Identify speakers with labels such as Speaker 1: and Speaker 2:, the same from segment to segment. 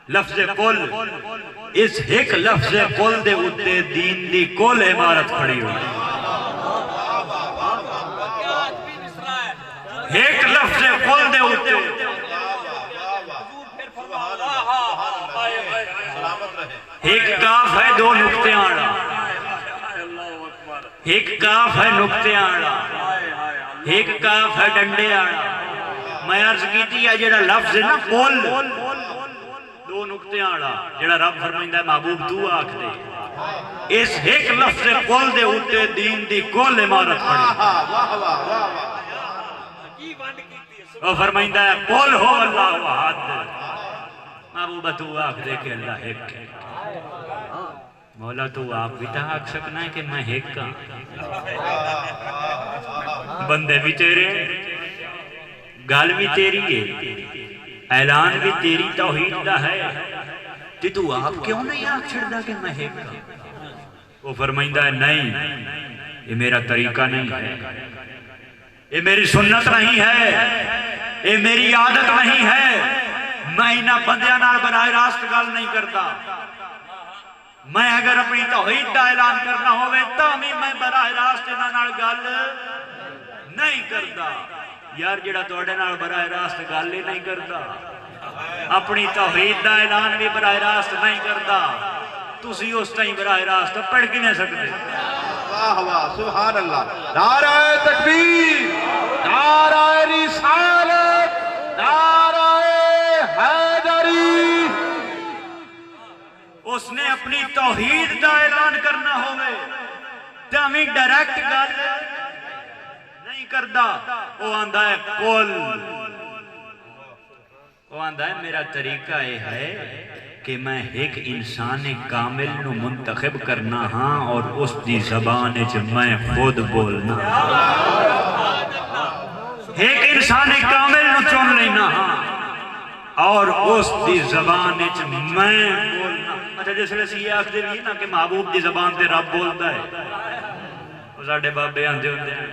Speaker 1: لفظ کل، اس ایک لفظ کل دے اتے دین دی کل عمارت کھڑی ہوئی. ایک لفظ کل دے اتے ایک کاف ہے دو نکتے آڑا، ایک کاف ہے نکتے آڑا، ایک کاف ہے ڈنڈے آڑا. میں عرض کیتی ہے جڑا لفظ ہے نا کل دو نکتے آڑا، جڑا رب فرمائندہ ہے محبوب تو آکھ دے، اس ایک لفظ کل دے اتے دین دی کل عمارت پڑی. وہ فرمائندہ ہے قل ہو اللہ احد، محبوبہ تو آکھ دے کہ اللہ ایک ہے. مولا تو آپ بھی تا آکھ سکنا ہے کہ میں ایک کا، بندے بھی تیرے، گال بھی تیری ہے، اعلان بھی تیری توحید دا ہے، تو آپ کیوں نہیں آکھ چھڑ کہ میں ایک کا؟ وہ فرمائندہ ہے نہیں، یہ میرا طریقہ نہیں ہے، یہ میری سنت نہیں ہے، یہ میری عادت نہیں ہے. میں انہاں بندیاں نال براہ راست گل نہیں کرتا. میں اگر اپنی توحید دا اعلان کرنا ہوئے تو میں براہ راست انہاں نال گل نہیں کرتا. یار جڑا تواڈے نال براہ راست گل ہی نہیں کرتا، اپنی توحید دا اعلان بھی براہ راست نہیں کرتا، تسی اس تائیں براہ راست پڑھ کی نہیں سکتے.
Speaker 2: واہ واہ سبحان اللہ. نعرہ تکبیر، نعرہ رسالت، نعرہ حیدری.
Speaker 1: اس نے اپنی توحید دا اعلان کرنا ہوئے تو ہمیں ڈائریکٹ گل نہیں کرتا. وہ آندہ ہے قل، وہ آندہ ہے میرا طریقہ یہ ہے کہ میں ایک انسان کامل نو منتخب کرنا ہاں اور اس دی زبان جو میں خود بولنا، ایک انسان کامل نو چون لینا ہاں اور اس دی زبان جو میں بولنا. اچھا جس لئے یہ آکھ دے بھی نا کہ محبوب دی زبان تے رب بولتا ہے. وہ ساڑھے بابے آندے ہوندے ہیں،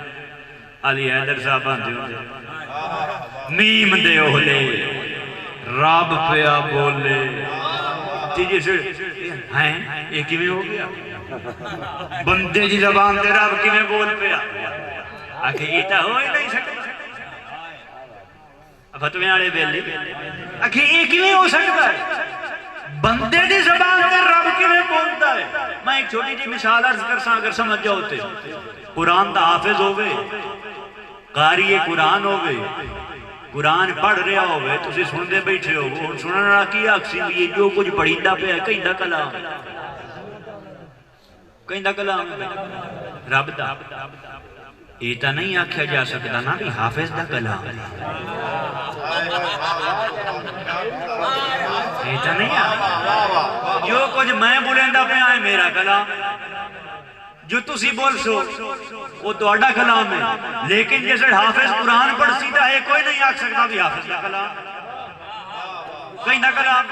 Speaker 1: علی حیدر صاحب آندے ہوندے ہیں، میم دے اولے رب پیا بولے. تیجے سے ہیں یہ کیویں ہو گیا؟ بندے دی زبان دے رب کیویں بول پیا؟ آکھے یہ تا ہو ہی نہیں سکتا. فتویں آڑے بیلے آکھے یہ کیویں ہو سکتا ہے؟ بندے دی زبان دے رب کیویں بولتا ہے؟ میں ایک چھوٹی جی مثال عرض کرساں اگر سمجھ جاؤ تے. قرآن دا حافظ ہوئے، قاری قرآن ہوئے، قرآن پڑھ رہا ہوئے، تسی سن دے بیٹھے ہو، اور سنن رہا کی آکسی بھی یہ جو کچھ پڑھیندہ پہ ہے کہیں دا کلام ہے، کہیں دا کلام ہے رب دا. ایتا نہیں آکھیا جا سکتا نا بھی حافظ دا کلام ہے، ایتا نہیں آکھیا. جو کچھ میں بولندہ پہ آئے میرا کلام، جو تسی بول سو وہ تو اڈا کلام ہے. لیکن جیسے حافظ قرآن پڑھ سیدھا ہے کوئی نہیں آکھ سکتا بھی حافظ کا کلام، کہیں نہ کلام.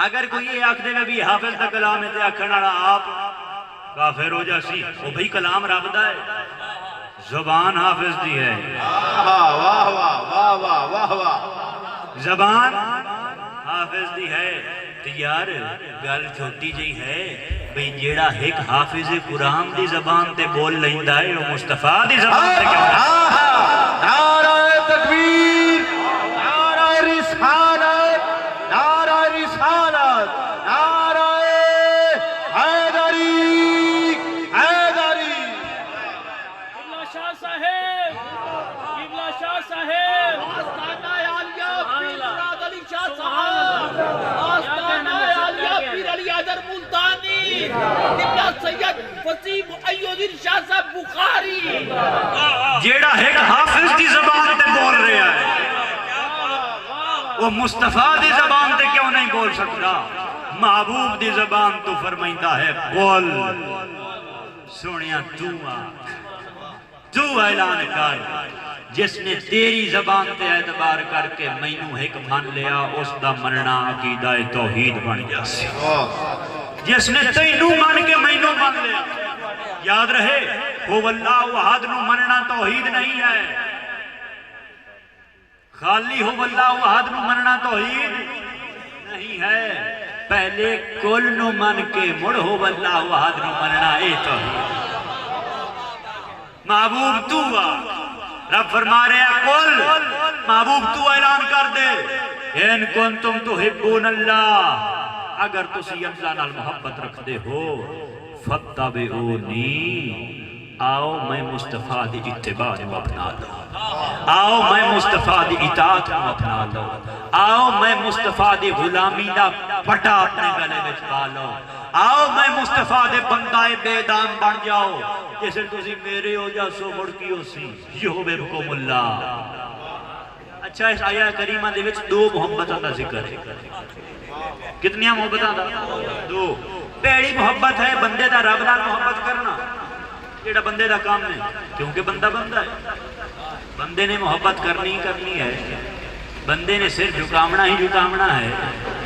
Speaker 1: اگر کوئی یہ آکھ دے بھی حافظ کا کلام ہے تو آکھنا آپ کافر ہو جاسی. وہ بھئی کلام رب دا ہے، زبان حافظ دی ہے.
Speaker 2: واہ واہ واہ واہ واہ واہ.
Speaker 1: زبان حافظ دی ہے. تو یار گل چھوٹی جی ہے بھئی جیڑا ایک حافظ قرآن دی زبان تے بول لیندہ ہے وہ مصطفیٰ دی زبان تے کیوں ہے؟
Speaker 2: نعرہ تکبیر، نعرہ رسالت، نعرہ رسالت، نعرہ حیدری حیدری.
Speaker 3: قبلہ شاہ صاحب، قبلہ شاہ صاحب، آستانہ عالیہ پیر مراد علی شاہ صاحب، آستانہ عالیہ پیر علی حیدر ملتانی، قبلہ سید فصیح معیدین شاہ صاحب بخاری.
Speaker 1: جیڑا ایک حافظ دی زبان تے بول رہا ہے وہ مصطفیٰ دی زبان تے کیوں نہیں بول سکتا؟ محبوب دی زبان تو فرمائندہ ہے قول. سونیا تو اعلان کر. جس نے تیری زبان تے اعتبار کر کے مینوں ایک مان لیا اس دا مننا عقیدہ توحید بن جاسی. جس نے تینوں مان کے مینوں مان لیا، یاد رہے وہ اللہ احد نو مننا توحید نہیں ہے، خالی ہو اللہ احد نو مننا توحید نہیں ہے پہلے کل نو من کے مڑ ہو واللہ واحد نو مننا اے توحید محبوب تو رب فرما رہے ہیں کل محبوب تو اعلان کر دے ان کنتم تحبون اللہ اگر تسی اللہ نال محبت رکھ دے ہو فاتبعونی آؤ میں مصطفیٰ دی اتباع کو اپنا لو آؤ میں مصطفیٰ دی اطاعت کو اپنا لو آؤ میں مصطفیٰ دی غلامی دا پٹا اپنے گلے وچ پا لو آؤ میں مصطفیٰ دے بندائے بے دام بن جاؤ جیسے تسی میرے ہو جا سو مڑ کی ہو سی یحببکم اللہ اچھا اس آیہ کریمہ دے وچ دو محبتاں دا ذکر ہے کتنیاں محبتاں دا دو پہلی محبت ہے بندے دا رب نال محبت کرنا یہ بندے دا کام نہیں کیونکہ بندہ بندہ ہے بندے نے محبت کرنی ہے بندے نے صرف جھکامنا ہی جھکامنا ہے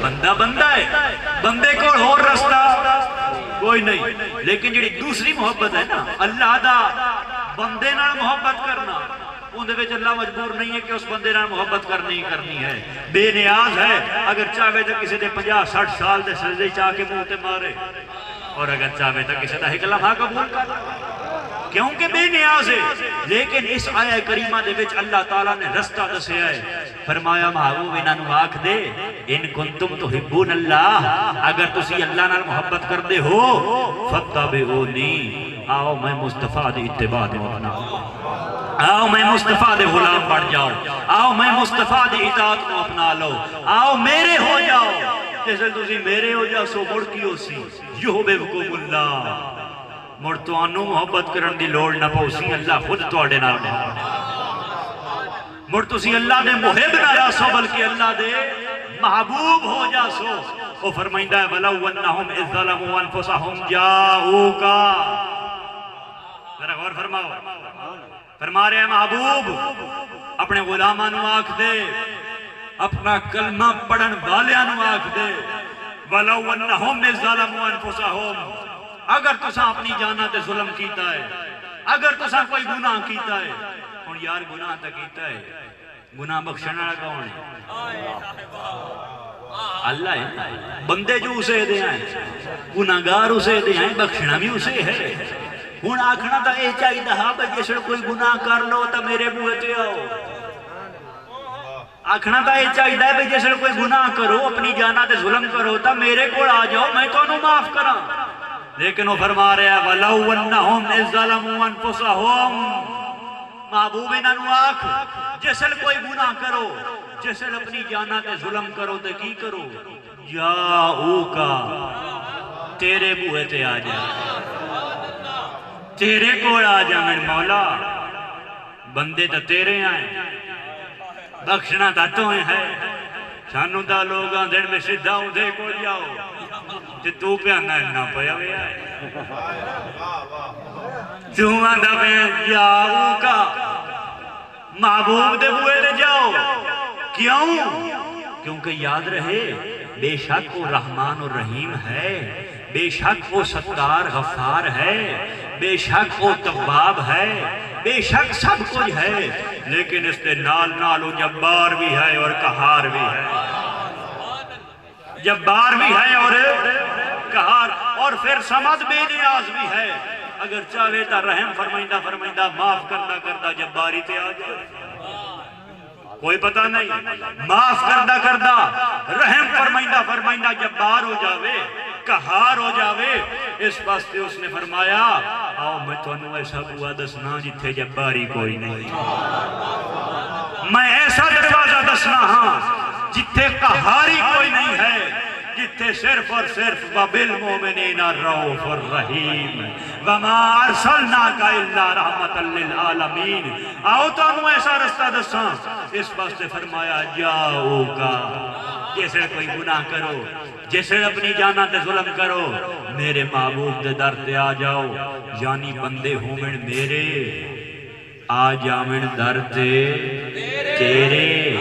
Speaker 1: بندہ بندہ ہے بندے کو اور رستہ کوئی نہیں لیکن جڑی دوسری محبت ہے نا اللہ دا بندے نال محبت کرنا ان دے وچ اللہ مجبور نہیں ہے کہ اس بندے نال محبت کرنی ہے بے نیاز ہے اگر چاہے تو کسی دے 50-60 سال دے سجدے چاہ کے منہ تے مارے اور اگر چاہے تو کسی دا ایک لمحہ قبول کر کیونکہ بے نیاز ہے لیکن اس آیہ کریمہ دے وچ اللہ تعالیٰ نے رستہ دسیا ہے فرمایا محبوب انہاں نوں آکھ دے ان کنتم تحبون اللہ اگر تسی اللہ نال محبت کر دے ہو فاتبعونی آؤ میں مصطفیٰ دی اتباع دے اپنا آؤ میں مصطفیٰ دے غلام بن جاؤ آؤ میں مصطفیٰ دی اطاعت کو اپنا لو آؤ میرے ہو جاؤ جیسے تسی میرے ہو جاؤ سو مڑ کی ہو سی یحببکم اللہ مڑ تو آنو محبت کرن دی لوڑ نہ پوسی اللہ خود تو آڑے نال مڑ تو سی اللہ دے محب نہ جاسو بلکہ اللہ دے محبوب ہو جاسو وہ فرمائندہ ہے وَلَوْ وَنَّهُمْ اِذْ ظَلَمُوا أَنفُسَهُمْ جَاءُوكَ ذرا غور فرماؤ فرما رہے ہیں محبوب اپنے غلاماں نو آکھ دے اپنا کلمہ پڑھن والیاں نو آکھ دے وَلَوْ وَنَّهُمْ اِذْ ظَلَمُوا أَنفُسَهُمْ اگر تساں اپنی جانا تے ظلم کیتا ہے اگر تساں کوئی گناہ کیتا ہے اور یار گناہ تا کیتا ہے گناہ بخشن والا کون ہے اللہ ہے بندے جو اسے دے ہیں گناہگار اسے دے ہیں بخشنا بھی اسے ہے ہن آکھنا تا اے چاہیے ہاں بھئی جس کوئی گناہ کر لو تا میرے بوئے تے آؤ آکھنا تا اے چاہیے بھئی جس کوئی گناہ کرو اپنی جانا تے ظلم کرو تا میرے کو آ جاؤ میں تو انہوں معاف کراں لیکن وہ فرما رہے ہیں وَلَوْ وَنَّهُمْ اِذْ ظَلَمُوا أَنفُسَهُمْ محبوب انہوں آکھ جسل کوئی گناہ کرو جسل اپنی جانا تے ظلم کرو تے کی کرو جاؤکا تیرے بوئے تے آ جا تیرے کو آ جا میں مولا بندے تا تیرے آئیں بخشنا تا تو ہے سانو تا لوگاں دن میں سدھا ہوں دے کو جاؤ کہ تو پہ نہ پیا ہویا ہے تو آندہ پہ جاؤ کا محبوب دے بوئے دے جاؤ کیوں کیونکہ یاد رہے بے شک وہ رحمان و رحیم ہے بے شک وہ ستار غفار ہے بے شک وہ تواب ہے بے شک سب کچھ ہے لیکن اس نے نال وہ جبار بھی ہے اور قہار بھی ہے جبار بھی ہے اور قہار اور پھر سمد بے نیاز بھی ہے اگر چاہے تا رحم فرمائندہ معاف کردہ جباری تے آ جائے کوئی پتہ نہیں معاف کردہ رحم فرمائندہ جبار ہو جاوے قہار ہو جاوے اس واسطے اس نے فرمایا آؤ میں تو انہوں ایسا بوا دسنا جتھے جباری کوئی نہیں میں ایسا دروازہ دسنا ہاں جتھے قہاری کوئی نہیں ہے جتھے صرف اور صرف وَبِالْمُؤْمِنِينَ الرَّؤُوفُ الرَّحِيمُ وَمَا أَرْسَلْنَاكَ إِلَّا رَحْمَةً لِلْعَالَمِينَ آؤ تو انہوں ایسا رستہ دساں اس واسطے فرمایا جاؤ کا جیسے کوئی گناہ کرو جیسے اپنی جانا تے ظلم کرو میرے محبوب دے در تے آ جاؤ یعنی بندے ہومن میرے آ جامن در تے تیرے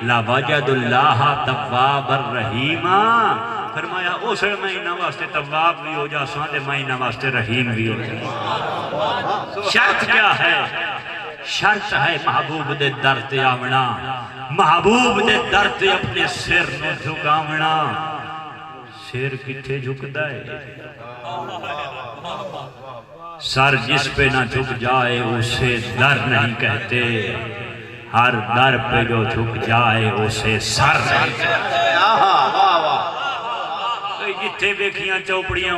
Speaker 1: لا وجد اللہ تواب الرحیم فرمایا اس مہینہ واسطے تواب بھی ہو جا ساندے مہینہ واسطے رحیم بھی ہو جا شرط کیا ہے شرط ہے محبوب دے در تے آمنا محبوب دے در تے اپنے سر نو جھکاونا سر کتھے جھکدا ہے سر جس پہ نہ جھک جائے اسے در نہیں کہتے ہر در پہ جو جھک جائے اسے سر نہیں کہتے جتھے ویکھیاں چوپڑیاں